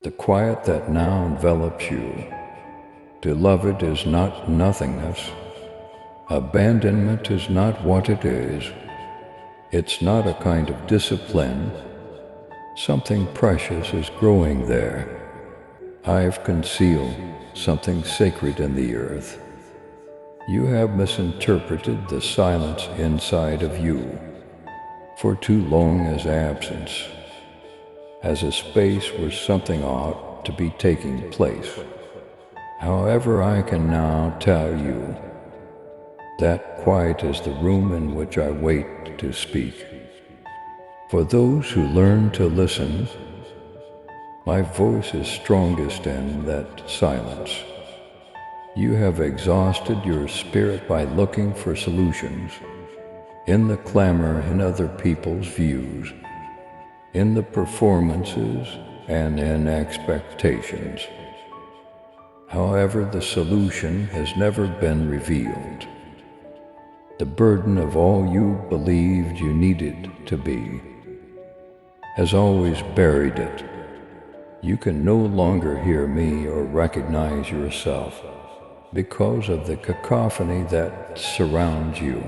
the quiet that now envelops you. Beloved is not nothingness. Abandonment is not what it is. It's not a kind of discipline. Something precious is growing there. I've concealed something sacred in the earth. You have misinterpreted the silence inside of you for too long as absence, as a space where something ought to be taking place. However, I can now tell you that quiet is the room in which I wait to speak. For those who learn to listen, my voice is strongest in that silence. You have exhausted your spirit by looking for solutions in the clamor in other people's views, in the performances and in expectations. However, the solution has never been revealed. The burden of all you believed you needed to be has always buried it. You can no longer hear me or recognize yourself because of the cacophony that surrounds you.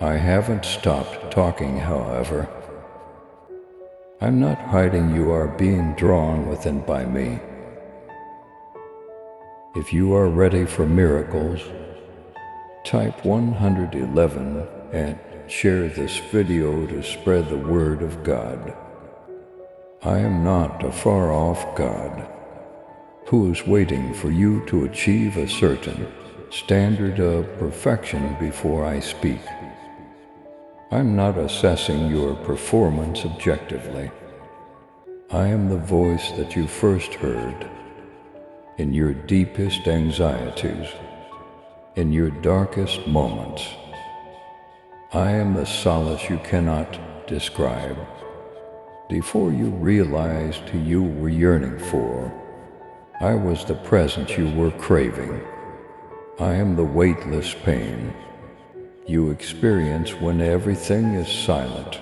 I haven't stopped talking, however. I'm not hiding, you are being drawn within by me. If you are ready for miracles, type 111 and share this video to spread the word of God. I am not a far-off God who is waiting for you to achieve a certain standard of perfection before I speak. I'm not assessing your performance objectively. I am the voice that you first heard in your deepest anxieties, in your darkest moments. I am the solace you cannot describe. Before you realized who you were yearning for, I was the presence you were craving. I am the weightless pain you experience when everything is silent.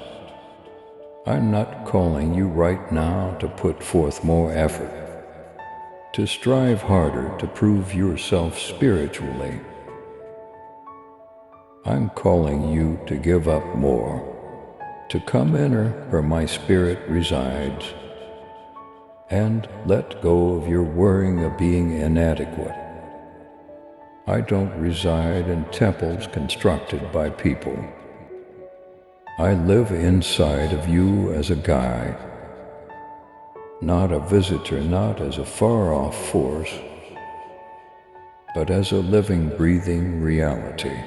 I'm not calling you right now to put forth more effort, to strive harder to prove yourself spiritually. I'm calling you to give up more, to come inner where my spirit resides, and let go of your worrying of being inadequate. I don't reside in temples constructed by people. I live inside of you as a guide, not a visitor, not as a far-off force, but as a living, breathing reality.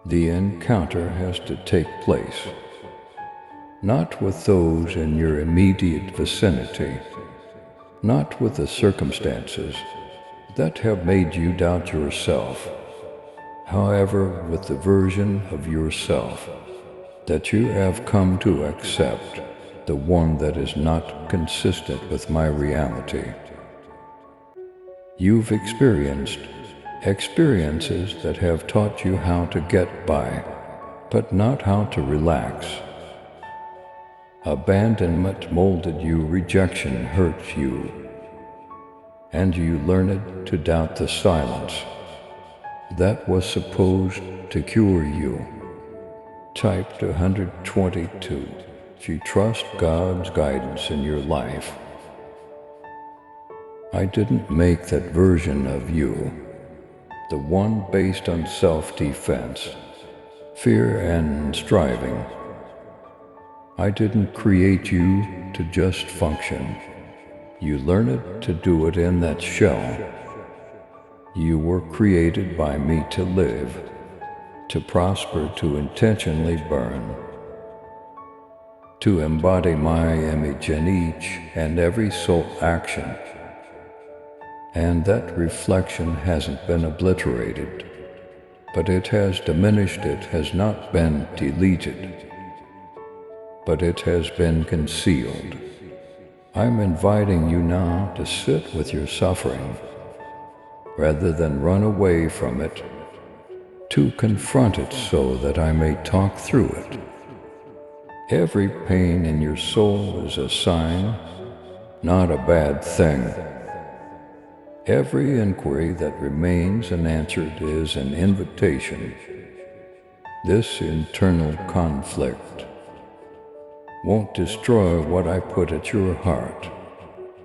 The encounter has to take place, not with those in your immediate vicinity, not with the circumstances that have made you doubt yourself, however, with the version of yourself that you have come to accept, the one that is not consistent with my reality. You've experienced experiences that have taught you how to get by, but not how to relax. Abandonment molded you, rejection hurt you, and you learned to doubt the silence that was supposed to cure you. Type 122 if you trust God's guidance in your life. I didn't make that version of you, the one based on self-defense, fear and striving. I didn't create you to just function. You learned to do it in that shell. You were created by me to live, to prosper, to intentionally burn, to embody my image in each and every soul action. And that reflection hasn't been obliterated, but it has diminished. It has not been deleted, but it has been concealed. I'm inviting you now to sit with your suffering, rather than run away from it, to confront it so that I may talk through it. Every pain in your soul is a sign not a bad thing. Every inquiry that remains unanswered is an invitation. This internal conflict won't destroy what I put at your heart,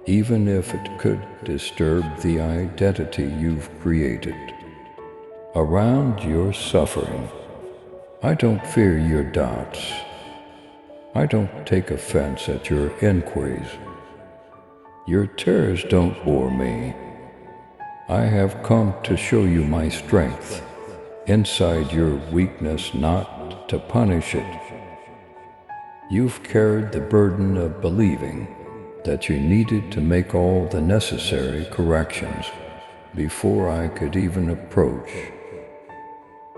even if it could disturb the identity you've created around your suffering. I don't fear your doubts. I don't take offense at your inquiries. Your terrors don't bore me. I have come to show you my strength inside your weakness, not to punish it. You've carried the burden of believing that you needed to make all the necessary corrections before I could even approach.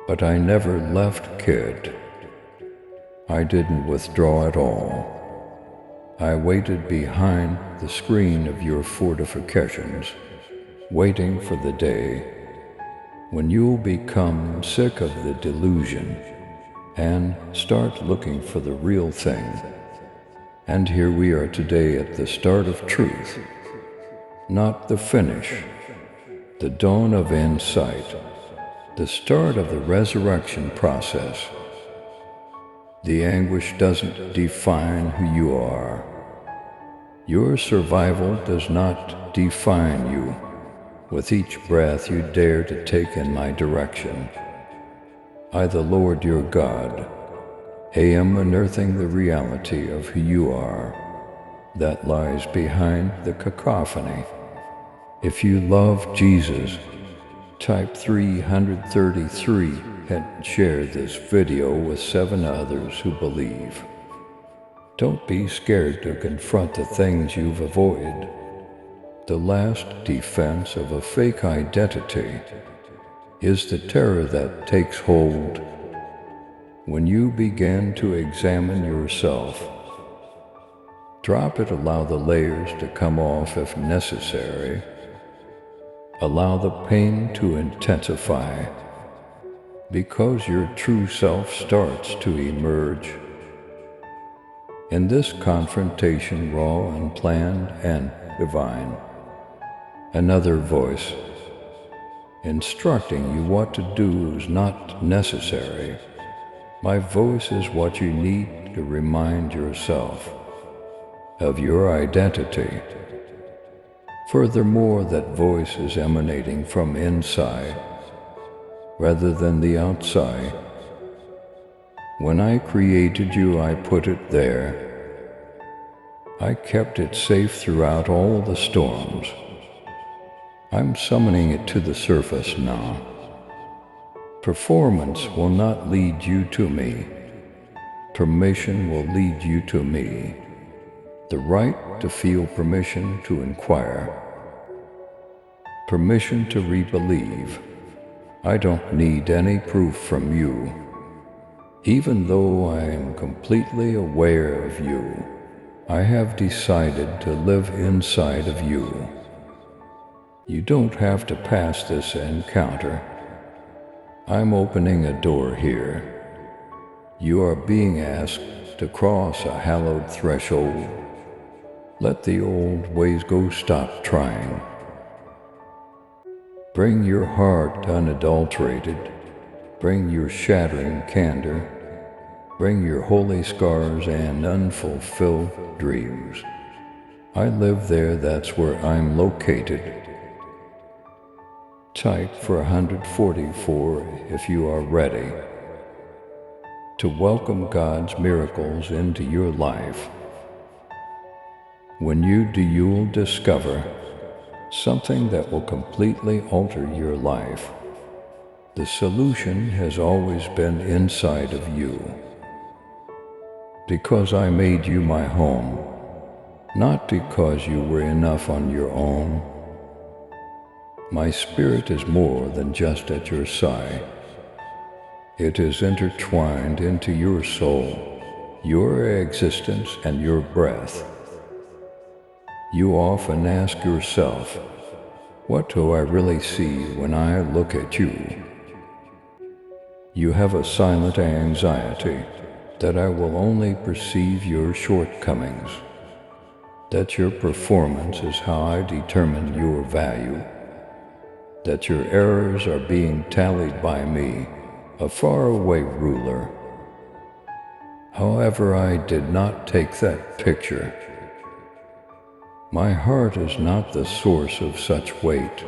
But I never left, kid. I didn't withdraw at all. I waited behind the screen of your fortifications, waiting for the day when you'll become sick of the delusion and start looking for the real thing. And here we are today at the start of truth, not the finish, the dawn of insight, the start of the resurrection process. The anguish doesn't define who you are. Your survival does not define you. With each breath you dare to take in my direction, I, the Lord your God, am unearthing the reality of who you are that lies behind the cacophony. If you love Jesus, type 333 and share this video with 7 others who believe. Don't be scared to confront the things you've avoided. The last defense of a fake identity is the terror that takes hold when you begin to examine yourself. Drop it, allow the layers to come off if necessary. Allow the pain to intensify, because your true self starts to emerge. In this confrontation, raw, unplanned, and divine, another voice instructing you what to do is not necessary. My voice is what you need to remind yourself of your identity. Furthermore, that voice is emanating from inside rather than the outside. When I created you, I put it there. I kept it safe throughout all the storms. I'm summoning it to the surface now. Performance will not lead you to me. Permission will lead you to me. The right to feel, permission to inquire, permission to rebelieve. I don't need any proof from you. Even though I am completely aware of you, I have decided to live inside of you. You don't have to pass this encounter. I'm opening a door here. You are being asked to cross a hallowed threshold. Let the old ways go, stop trying. Bring your heart unadulterated. Bring your shattering candor. Bring your holy scars and unfulfilled dreams. I live there, that's where I'm located. Type for 144 if you are ready to welcome God's miracles into your life. When you do, you'll discover something that will completely alter your life. The solution has always been inside of you. Because I made you my home, not because you were enough on your own. My spirit is more than just at your side. It is intertwined into your soul, your existence, and your breath. You often ask yourself, what do I really see when I look at you? You have a silent anxiety that I will only perceive your shortcomings. that your performance is how I determine your value, that your errors are being tallied by me, a faraway ruler. However, I did not take that picture. My heart is not the source of such weight.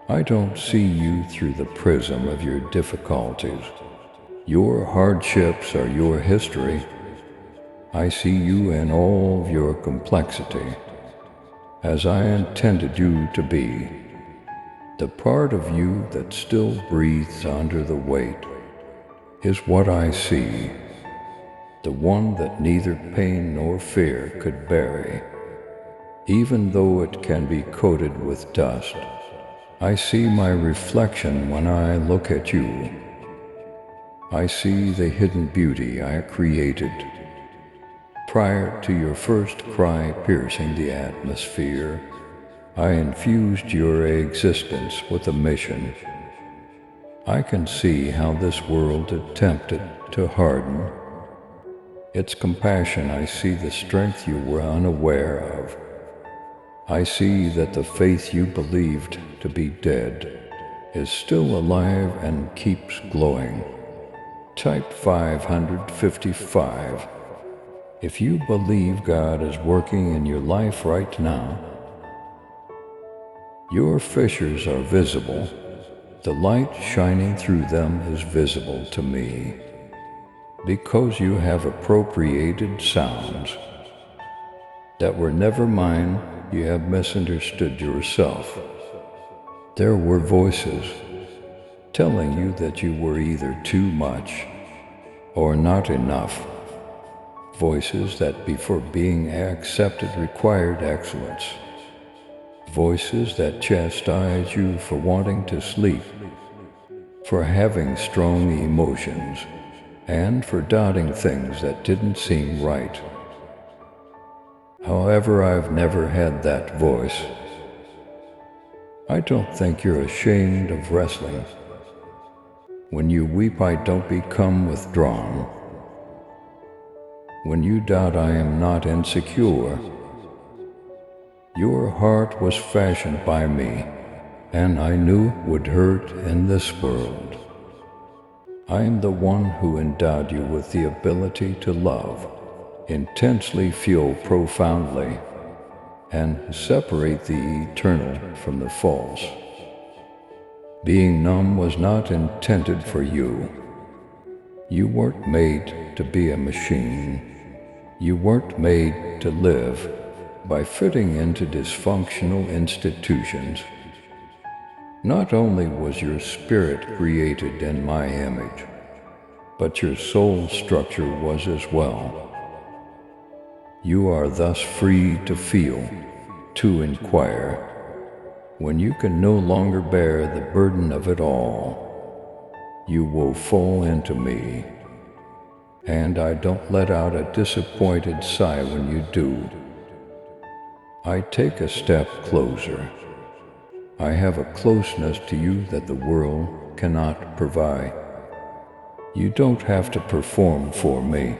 I don't see you through the prism of your difficulties. Your hardships are your history. I see you in all of your complexity, as I intended you to be. The part of you that still breathes under the weight is what I see, the one that neither pain nor fear could bury. Even though it can be coated with dust, I see my reflection when I look at you. I see the hidden beauty I created. Prior to your first cry piercing the atmosphere, I infused your existence with a mission. I can see how this world attempted to harden. Its compassion, I see the strength you were unaware of. I see that the faith you believed to be dead is still alive and keeps glowing. Type 555. If you believe God is working in your life right now, your fissures are visible. The light shining through them is visible to me. Because you have appropriated sounds that were never mine, you have misunderstood yourself. There were voices telling you that you were either too much or not enough. Voices that before being accepted required excellence. Voices that chastised you for wanting to sleep, for having strong emotions, and for doubting things that didn't seem right. However, I've never had that voice. I don't think you're ashamed of wrestling. When you weep, I don't become withdrawn. When you doubt, I am not insecure. Your heart was fashioned by me, and I knew it would hurt in this world. I am the one who endowed you with the ability to love, intensely feel profoundly, and separate the eternal from the false. Being numb was not intended for you. You weren't made to be a machine. You weren't made to live by fitting into dysfunctional institutions. Not only was your spirit created in my image, but your soul structure was as well. You are thus free to feel, to inquire, when you can no longer bear the burden of it all. You will fall into me, and I don't let out a disappointed sigh when you do. I take a step closer. I have a closeness to you that the world cannot provide. You don't have to perform for me.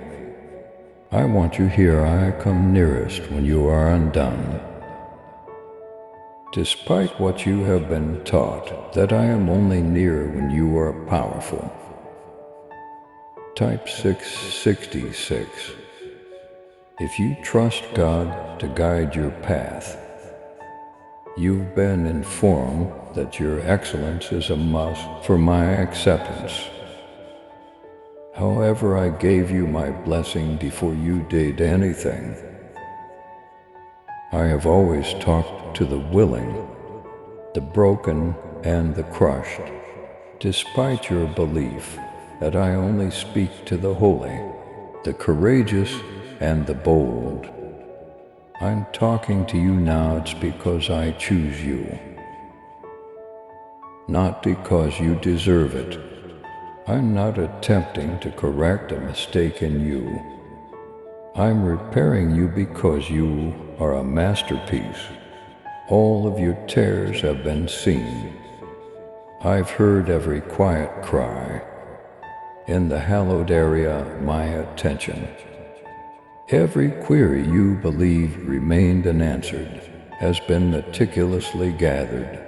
I want you here. I come nearest when you are undone. Despite what you have been taught, that I am only near when you are powerful. Type 666. If you trust God to guide your path, you've been informed that your excellence is a must for my acceptance. However, I gave you my blessing before you did anything. I have always talked to the willing, the broken, and the crushed, despite your belief that I only speak to the holy, the courageous, and the bold. I'm talking to you now, it's because I choose you, not because you deserve it. I'm not attempting to correct a mistake in you. I'm repairing you because you are a masterpiece. All of your tears have been seen. I've heard every quiet cry. In the hallowed area of my attention, Every query you believed remained unanswered has been meticulously gathered.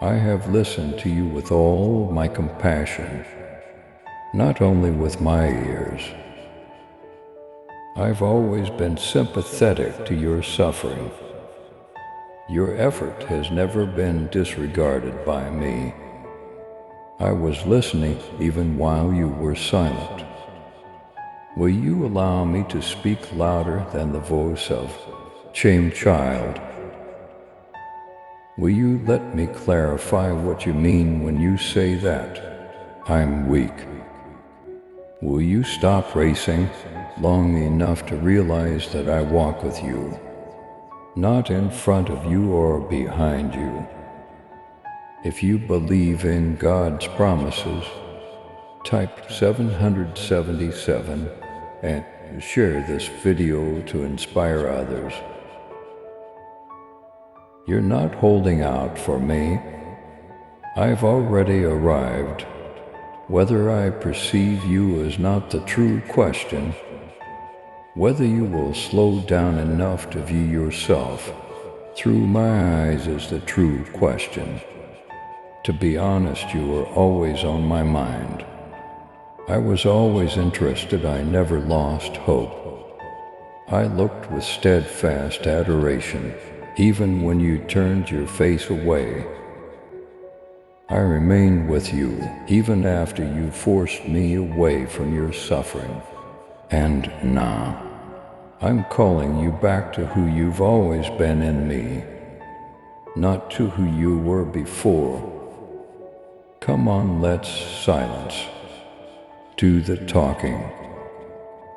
I have listened to you with all my compassion, not only with my ears. I've always been sympathetic to your suffering. Your effort has never been disregarded by me. I was listening even while you were silent. Will you allow me to speak louder than the voice of shamed child? Will you let me clarify what you mean when you say that I'm weak? Will you stop racing long enough to realize that I walk with you, not in front of you or behind you? If you believe in God's promises, type 777 and share this video to inspire others. You're not holding out for me. I've already arrived. Whether I perceive you is not the true question. Whether you will slow down enough to view yourself through my eyes is the true question. To be honest, you were always on my mind. I was always interested, I never lost hope. I looked with steadfast adoration, even when you turned your face away. I remained with you, even after you forced me away from your suffering. And now, I'm calling you back to who you've always been in me, not to who you were before. Come on, let's silence. Do the talking.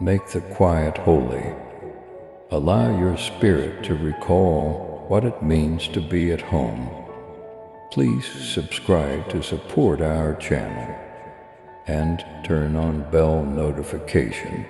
Make the quiet holy. Allow your spirit to recall what it means to be at home. Please subscribe to support our channel and turn on bell notification.